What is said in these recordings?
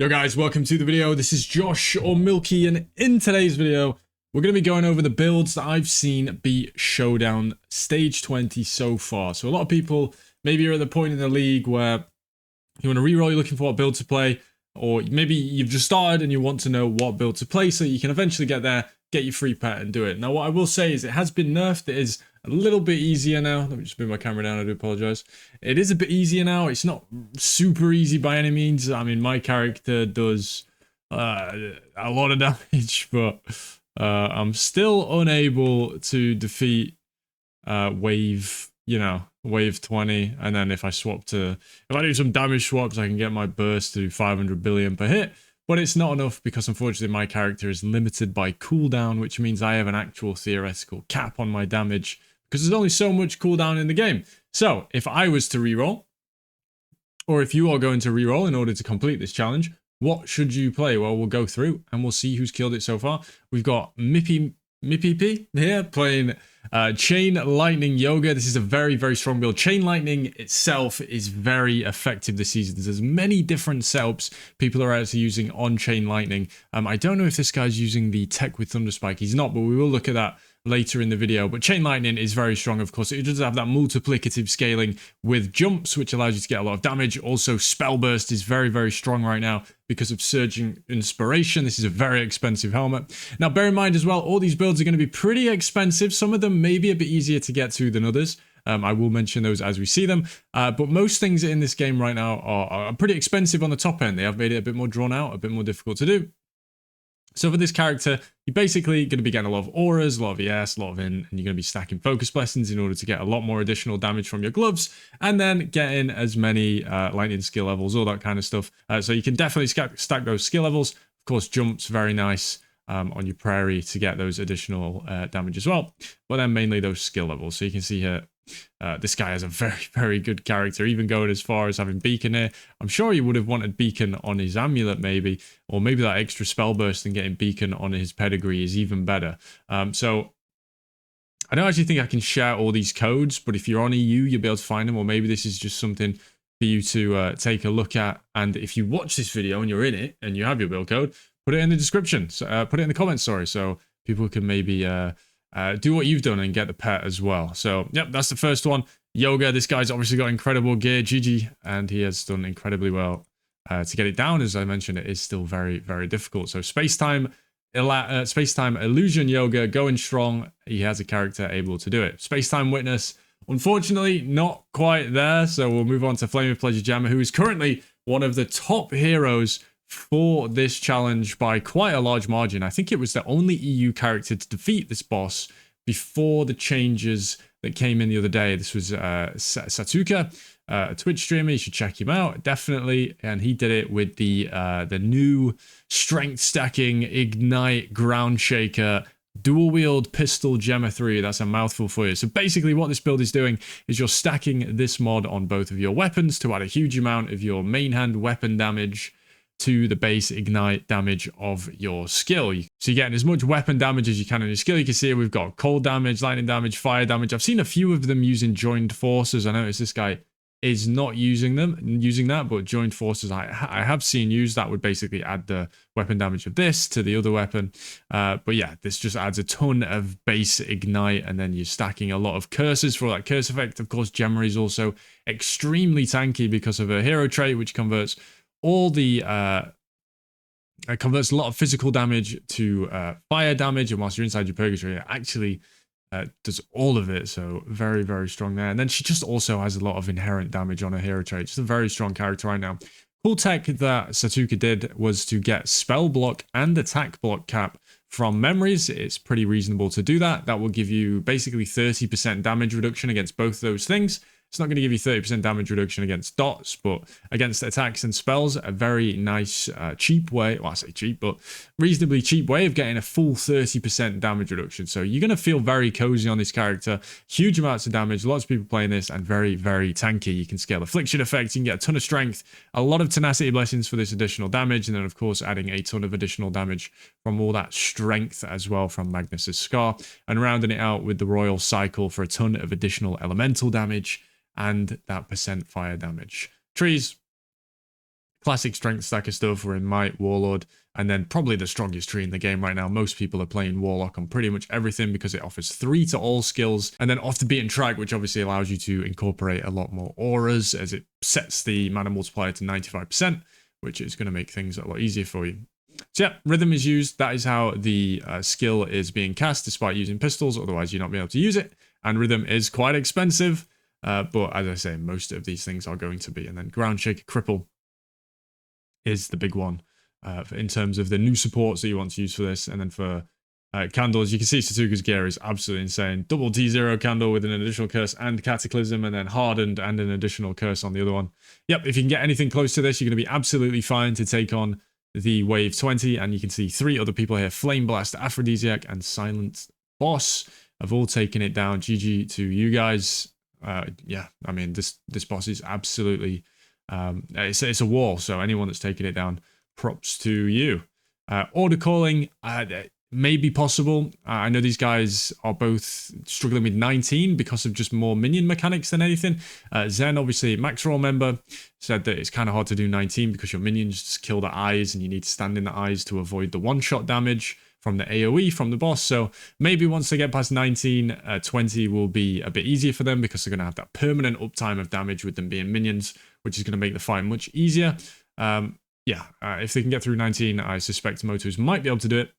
Yo guys, welcome to the video. This is Josh or Milky, and in today's video, we're going to be going over the builds that I've seen beat Showdown Stage 20 so far. So a lot of people, maybe you're at the point in the league where you want to reroll, you're looking for what build to play, or maybe you've just started and you want to know what build to play so you can eventually get there, get your free pet and do it. Now what I will say is it has been nerfed. It is a little bit easier now. Let me just move my camera down. I do apologize. It is a bit easier now. It's not super easy by any means. I mean, my character does a lot of damage, but I'm still unable to defeat wave 20. And then if I do some damage swaps, I can get my burst to 500 billion per hit. But it's not enough because unfortunately my character is limited by cooldown, which means I have an actual theoretical cap on my damage because there's only so much cooldown in the game. So if I was to reroll, or if you are going to reroll in order to complete this challenge, what should you play? Well, we'll go through and we'll see who's killed it so far. We've got Mippy here playing Chain Lightning Yoga. This is a very, very strong build. Chain Lightning itself is very effective this season. There's many different setups people are actually using on Chain Lightning. I don't know if this guy's using the tech with Thunderspike. He's not, but we will look at that later in the video. But Chain Lightning is very strong, of course. It does have that multiplicative scaling with jumps, which allows you to get a lot of damage. Also, Spell Burst is very, very strong right now because of Surging Inspiration. This is a very expensive helmet. Now, bear in mind as well, all these builds are going to be pretty expensive. Some of them may be a bit easier to get to than others. I will mention those as we see them. But most things in this game right now are pretty expensive on the top end. They have made it a bit more drawn out, a bit more difficult to do. So for this character, you're basically going to be getting a lot of auras, a lot of ES, a lot of in, and you're going to be stacking focus blessings in order to get a lot more additional damage from your gloves, and then getting as many lightning skill levels, all that kind of stuff. So you can definitely stack those skill levels. Of course, jumps, very nice on your prairie to get those additional damage as well. But then mainly those skill levels. So you can see here, this guy has a very, very good character, even going as far as having Beacon here. I'm sure he would have wanted Beacon on his amulet maybe, or maybe that extra spell burst and getting Beacon on his pedigree is even better. So I don't actually think I can share all these codes, but if you're on EU, you'll be able to find them, or maybe this is just something for you to take a look at. And if you watch this video and you're in it and you have your build code, put it in the description, put it in the comments, sorry, so people can maybe do what you've done and get the pet as well. So, yep, that's the first one. Yoga, this guy's obviously got incredible gear, GG, and he has done incredibly well to get it down. As I mentioned, it is still very, very difficult. So, Space-Time Illusion Yoga, going strong. He has a character able to do it. Space-Time Witness, unfortunately, not quite there. So, we'll move on to Flame of Pleasure Gemma, who is currently one of the top heroes for this challenge by quite a large margin. I think it was the only EU character to defeat this boss before the changes that came in the other day. This was Satuka, a Twitch streamer. You should check him out, definitely. And he did it with the new strength stacking Ignite groundshaker dual wield pistol Gemma 3. That's a mouthful for you. So basically what this build is doing is you're stacking this mod on both of your weapons to add a huge amount of your main hand weapon damage to the base ignite damage of your skill. So you're getting as much weapon damage as you can in your skill. You can see here we've got cold damage, lightning damage, fire damage. I've seen a few of them using joined forces. I noticed this guy is not using that, but joined forces I have seen used. That would basically add the weapon damage of this to the other weapon. But yeah, this just adds a ton of base ignite, and then you're stacking a lot of curses for that curse effect. Of course, Gemma is also extremely tanky because of her hero trait, which converts all the it converts a lot of physical damage to fire damage, and whilst you're inside your purgatory, it actually does all of it. So very, very strong there. And then she just also has a lot of inherent damage on her hero trait. Just a very strong character right now. Cool tech that Satuka did was to get spell block and attack block cap from memories. It's pretty reasonable to do that. That will give you basically 30% damage reduction against both those things. It's not going to give you 30% damage reduction against dots, but against attacks and spells, a very nice, cheap way, well, I say cheap, but reasonably cheap way of getting a full 30% damage reduction. So you're going to feel very cozy on this character. Huge amounts of damage, lots of people playing this, and very, very tanky. You can scale affliction effects, you can get a ton of strength, a lot of tenacity blessings for this additional damage, and then, of course, adding a ton of additional damage from all that strength as well from Magnus's Scar, and rounding it out with the Royal Cycle for a ton of additional elemental damage and that percent fire damage. Trees, classic strength stacker stuff. We're in Might, Warlord, and then probably the strongest tree in the game right now. Most people are playing Warlock on pretty much everything because it offers 3 to all skills, and then off the beaten track, which obviously allows you to incorporate a lot more auras as it sets the mana multiplier to 95%, which is going to make things a lot easier for you. So yeah, rhythm is used. That is how the skill is being cast despite using pistols, otherwise you're not being able to use it. And rhythm is quite expensive, but as I say, most of these things are going to be. And then groundshaker cripple is the big one in terms of the new supports that you want to use for this. And then for candles, you can see Satuka's gear is absolutely insane. Double T0 candle with an additional curse and cataclysm, and then hardened and an additional curse on the other one. Yep, if you can get anything close to this, you're going to be absolutely fine to take on the wave 20. And you can see 3 other people here: Flame Blast, Aphrodisiac, and Silent Boss have all taken it down. GG to you guys. Yeah, I mean, this boss is absolutely it's a wall, so anyone that's taken it down, props to you. Order calling may be possible. I know these guys are both struggling with 19 because of just more minion mechanics than anything. Zen, obviously max roll member, said that it's kind of hard to do 19 because your minions just kill the eyes and you need to stand in the eyes to avoid the one-shot damage from the AoE from the boss. So maybe once they get past 19, 20 will be a bit easier for them because they're going to have that permanent uptime of damage with them being minions, which is going to make the fight much easier. Yeah, if they can get through 19, I suspect Motos might be able to do it.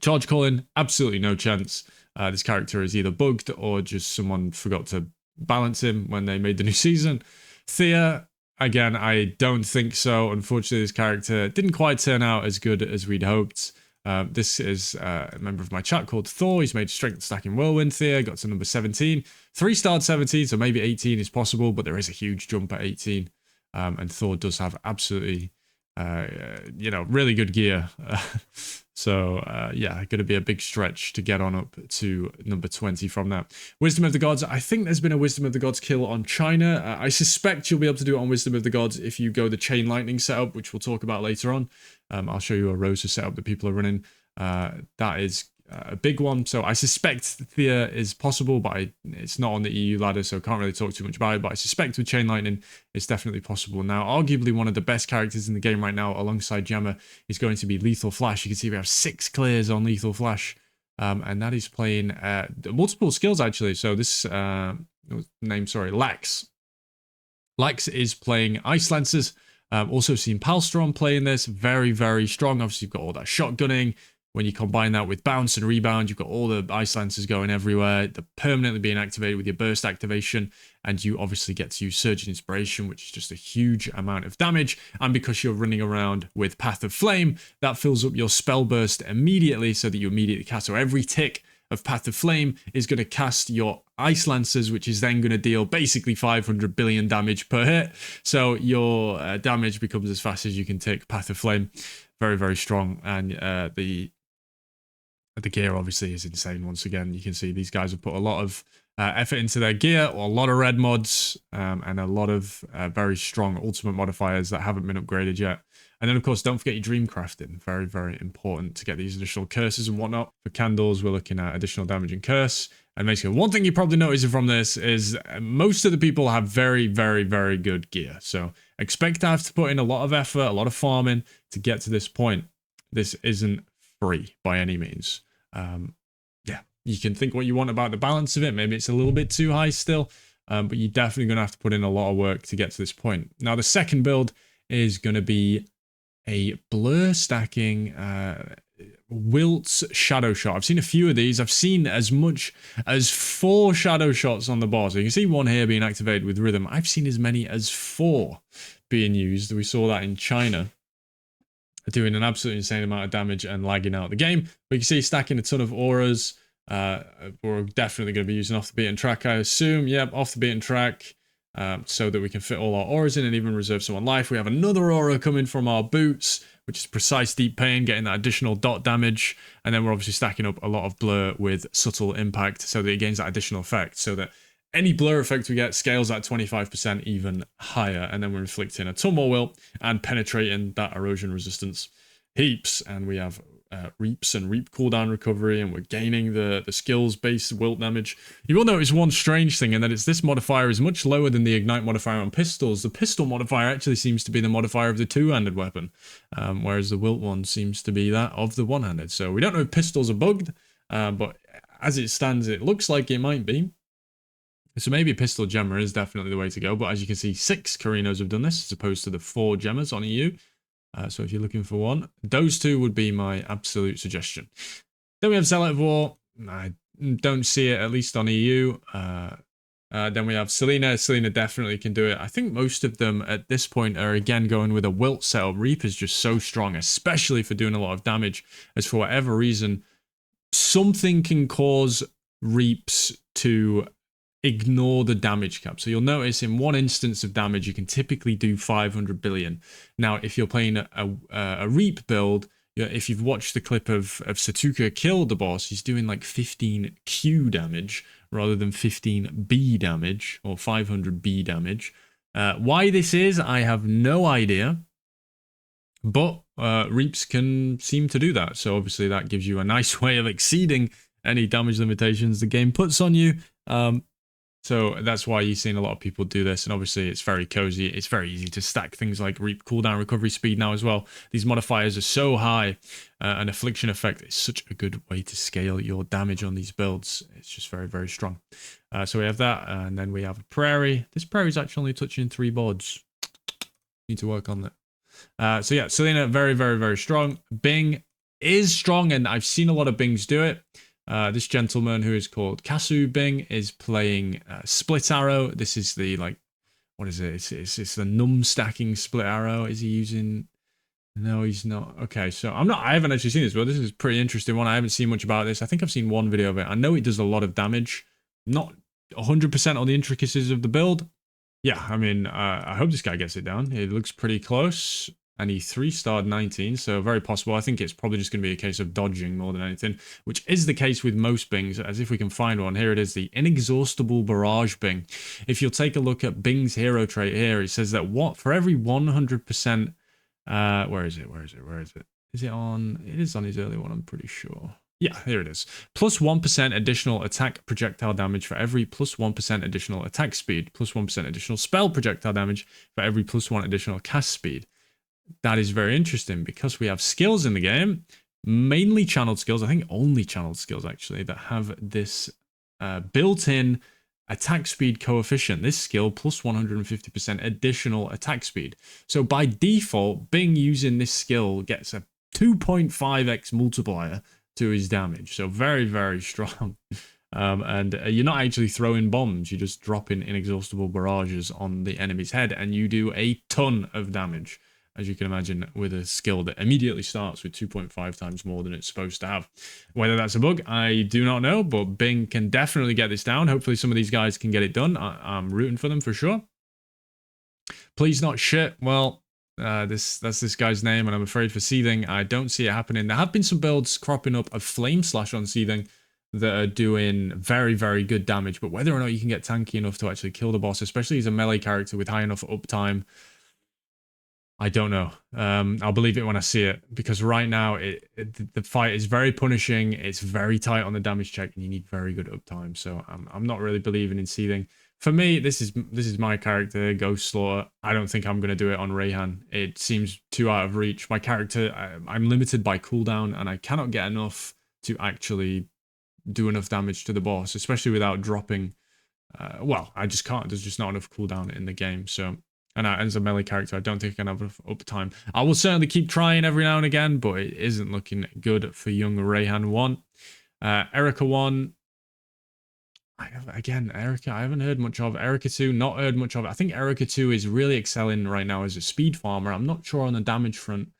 Charge calling, absolutely no chance. This character is either bugged or just someone forgot to balance him when they made the new season. Thea, again, I don't think so. Unfortunately, this character didn't quite turn out as good as we'd hoped. This is a member of my chat called Thor. He's made strength stacking whirlwind Thea, got to number 17. 3-starred 17, so maybe 18 is possible, but there is a huge jump at 18. And Thor does have absolutely, really good gear. Yeah, going to be a big stretch to get on up to number 20 from that. Wisdom of the Gods. I think there's been a Wisdom of the Gods kill on China. I suspect you'll be able to do it on Wisdom of the Gods if you go the Chain Lightning setup, which we'll talk about later on. I'll show you a Rosa setup that people are running. That is a big one. So I suspect Thea is possible, but it's not on the EU ladder, so can't really talk too much about it. But I suspect with Chain Lightning, it's definitely possible. Now, arguably one of the best characters in the game right now, alongside Gemma, is going to be Lethal Flash. You can see we have 6 clears on Lethal Flash, and that is playing multiple skills, actually. So this Lex. Lex is playing Ice Lancers. Also seen Palstrom playing this, very, very strong. Obviously, you've got all that shotgunning. When you combine that with bounce and rebound, you've got all the Ice Lancers going everywhere. They're permanently being activated with your burst activation. And you obviously get to use Surge and Inspiration, which is just a huge amount of damage. And because you're running around with Path of Flame, that fills up your spell burst immediately so that you immediately cast. So every tick of Path of Flame is going to cast your Ice Lancers, which is then going to deal basically 500 billion damage per hit. So your damage becomes as fast as you can take Path of Flame. Very, very strong. And the gear obviously is insane. Once again, you can see these guys have put a lot of effort into their gear, or a lot of red mods, and a lot of very strong ultimate modifiers that haven't been upgraded yet. And then, of course, don't forget your dream crafting. Very, very important to get these additional curses and whatnot. For candles, we're looking at additional damage and curse. And basically, one thing you probably noticed from this is most of the people have very, very, very good gear. So expect to have to put in a lot of effort, a lot of farming to get to this point. This isn't free by any means. Yeah, you can think what you want about the balance of it. Maybe it's a little bit too high still, but you're definitely going to have to put in a lot of work to get to this point. Now, the second build is going to be a blur stacking Wilt's Shadow Shot. I've seen a few of these. I've seen as much as 4 Shadow Shots on the board. So you can see one here being activated with Rhythm. I've seen as many as 4 being used. We saw that in China, doing an absolutely insane amount of damage and lagging out the game. But you can see stacking a ton of auras. We're definitely going to be using off the beaten track, I assume. Yep, off the beaten track, so that we can fit all our auras in and even reserve some on life. We have another aura coming from our boots, which is Precise Deep Pain, getting that additional dot damage. And then we're obviously stacking up a lot of blur with Subtle Impact so that it gains that additional effect, so that any blur effect we get scales at 25% even higher. And then we're inflicting a ton more wilt and penetrating that erosion resistance heaps. And we have reaps and reap cooldown recovery, and we're gaining the skills-based wilt damage. You will notice one strange thing, and that it's this modifier is much lower than the ignite modifier on pistols. The pistol modifier actually seems to be the modifier of the two-handed weapon, whereas the wilt one seems to be that of the one-handed. So we don't know if pistols are bugged, but as it stands, it looks like it might be. So maybe pistol Gemma is definitely the way to go, but as you can see, 6 Carinos have done this, as opposed to the 4 Gemmas on EU. So if you're looking for one, those 2 would be my absolute suggestion. Then we have Zealot of War. I don't see it, at least on EU. Then we have Selena. Selena definitely can do it. I think most of them at this point are again going with a wilt setup. Reap is just so strong, especially for doing a lot of damage, as for whatever reason, something can cause Reaps to ignore the damage cap. So you'll notice in one instance of damage, you can typically do 500 billion. Now, if you're playing a Reap build, if you've watched the clip of Satuka kill the boss, he's doing like 15 Q damage rather than 15 B damage or 500 B damage. Why this is, I have no idea. But Reaps can seem to do that. So obviously that gives you a nice way of exceeding any damage limitations the game puts on you. So that's why you've seen a lot of people do this, and obviously it's very cozy. It's very easy to stack things like Reap cooldown recovery speed now as well. These modifiers are so high, and Affliction Effect is such a good way to scale your damage on these builds. It's just very, very strong. So we have that, and then we have a Prairie. This Prairie's actually only touching 3 boards. Need to work on that. So yeah, Selena, very, very, very strong. Bing is strong, and I've seen a lot of Bings do it. This gentleman who is called Kasu Bing is playing Split Arrow. This is the, like, what is it? It's the num stacking Split Arrow. Is he using... No, he's not. Okay, so I haven't actually seen this, but this is a pretty interesting one. I haven't seen much about this. I think I've seen one video of it. I know it does a lot of damage. Not 100% on the intricacies of the build. Yeah, I mean, I hope this guy gets it down. It looks pretty close. And he 3-starred 19, so very possible. I think it's probably just going to be a case of dodging more than anything, which is the case with most Bings, as if we can find one. Here it is, the Inexhaustible Barrage Bing. If you'll take a look at Bing's hero trait here, it says that for every 100%, where is it? Is it on, it is on his early one, I'm pretty sure. Yeah, here it is. Plus 1% additional attack projectile damage for every plus 1% additional attack speed, plus 1% additional spell projectile damage for every plus 1 additional cast speed. That is very interesting because we have skills in the game, mainly channeled skills, I think only channeled skills actually, that have this built-in attack speed coefficient. This skill plus 150% additional attack speed. So by default, Bing using this skill gets a 2.5x multiplier to his damage. So very, very strong. And you're not actually throwing bombs, you're just dropping inexhaustible barrages on the enemy's head, and you do a ton of damage, as you can imagine, with a skill that immediately starts with 2.5 times more than it's supposed to have. Whether that's a bug, I do not know, but Bing can definitely get this down. Hopefully some of these guys can get it done. I'm rooting for them for sure. Please not shit. Well, that's this guy's name, and I'm afraid for Seething, I don't see it happening. There have been some builds cropping up of Flame Slash on Seething that are doing very, very good damage, but whether or not you can get tanky enough to actually kill the boss, especially as a melee character with high enough uptime, I don't know. I'll believe it when I see it, because right now the fight is very punishing. It's very tight on the damage check, and you need very good uptime. So I'm not really believing in Seething. For me, this is my character, Ghost Slaughter. I don't think I'm going to do it on Rayhan. It seems too out of reach. My character, I'm limited by cooldown, and I cannot get enough to actually do enough damage to the boss, especially without dropping. Well, I just can't. There's just not enough cooldown in the game. So. And as a melee character, I don't think I can have enough uptime. I will certainly keep trying every now and again, but it isn't looking good for young Rayhan 1. Erica 1. Erica, I haven't heard much of. Erica 2, not heard much of. I think Erica 2 is really excelling right now as a speed farmer. I'm not sure on the damage front.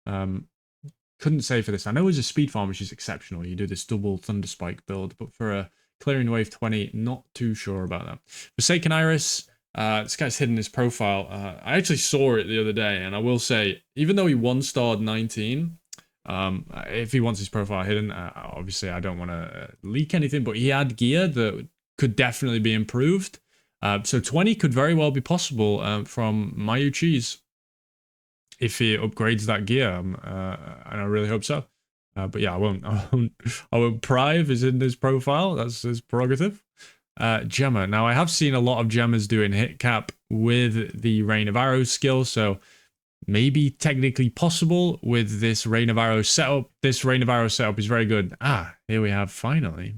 Couldn't say for this. I know as a speed farmer, she's exceptional. You do this double Thunder Spike build, but for a clearing wave 20, not too sure about that. Forsaken Iris. This guy's hidden his profile. I actually saw it the other day, and I will say, even though he 1-starred 19, if he wants his profile hidden, obviously I don't want to leak anything, but he had gear that could definitely be improved. So 20 could very well be possible from Mayu Cheese if he upgrades that gear, and I really hope so. But yeah, I won't pry if it's in his profile. That's his prerogative. Gemma. Now, I have seen a lot of Gemmas doing hit cap with the Rain of Arrows skill, so maybe technically possible with this Rain of Arrows setup. This Rain of Arrows setup is very good. Here we have finally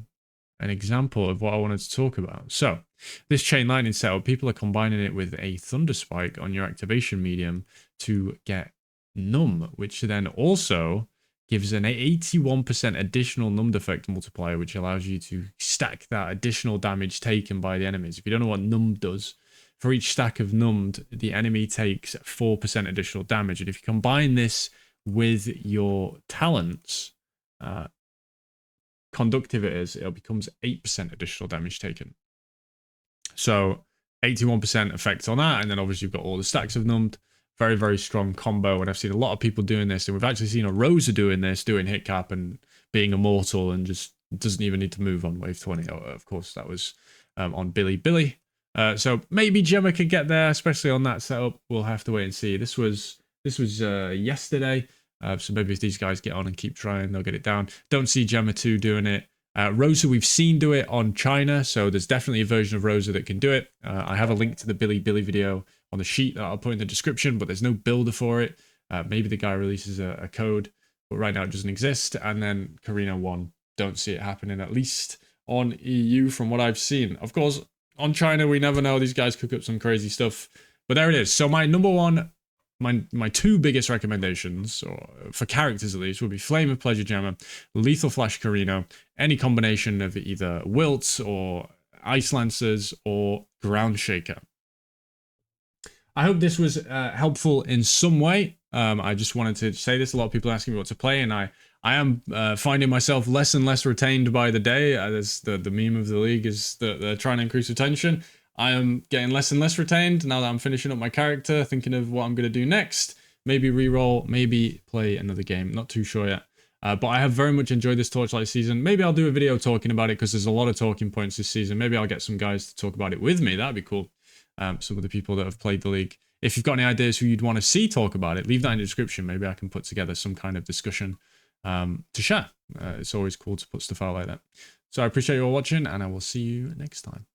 an example of what I wanted to talk about. So, this Chain Lightning setup, people are combining it with a Thunder Spike on your activation medium to get Numb, which then also gives an 81% additional numbed effect multiplier, which allows you to stack that additional damage taken by the enemies. If you don't know what numbed does, for each stack of numbed, the enemy takes 4% additional damage. And if you combine this with your talents, conductive it becomes 8% additional damage taken. So 81% effect on that, and then obviously you've got all the stacks of numbed. Very, very strong combo, and I've seen a lot of people doing this, and we've actually seen a Rosa doing this, doing hit cap and being immortal, and just doesn't even need to move on wave 20. Of course, that was on Billy. So maybe Gemma could get there, especially on that setup. We'll have to wait and see. This was yesterday, so maybe if these guys get on and keep trying, they'll get it down. Don't see Gemma 2 doing it. Rosa, we've seen do it on China, so there's definitely a version of Rosa that can do it. I have a link to the Billy video on the sheet that I'll put in the description, but there's no builder for it. Maybe the guy releases a code, but right now it doesn't exist. And then Karina 1, don't see it happening, at least on EU from what I've seen. Of course, on China, we never know. These guys cook up some crazy stuff. But there it is. So my number one, my two biggest recommendations, or for characters at least, would be Flame of Pleasure Gemma, Lethal Flash Karina, any combination of either Wilt or Ice Lancers or Groundshaker. I hope this was helpful in some way. I just wanted to say this. A lot of people are asking me what to play, and I am finding myself less and less retained by the day. There's the meme of the league is that they're trying to increase retention. I am getting less and less retained now that I'm finishing up my character, thinking of what I'm going to do next. Maybe reroll, maybe play another game. Not too sure yet. But I have very much enjoyed this Torchlight season. Maybe I'll do a video talking about it because there's a lot of talking points this season. Maybe I'll get some guys to talk about it with me. That'd be cool. Some of the people that have played the league. If you've got any ideas who you'd want to see talk about it, leave that in the description. Maybe I can put together some kind of discussion to share. It's always cool to put stuff out like that. So I appreciate you all watching, and I will see you next time.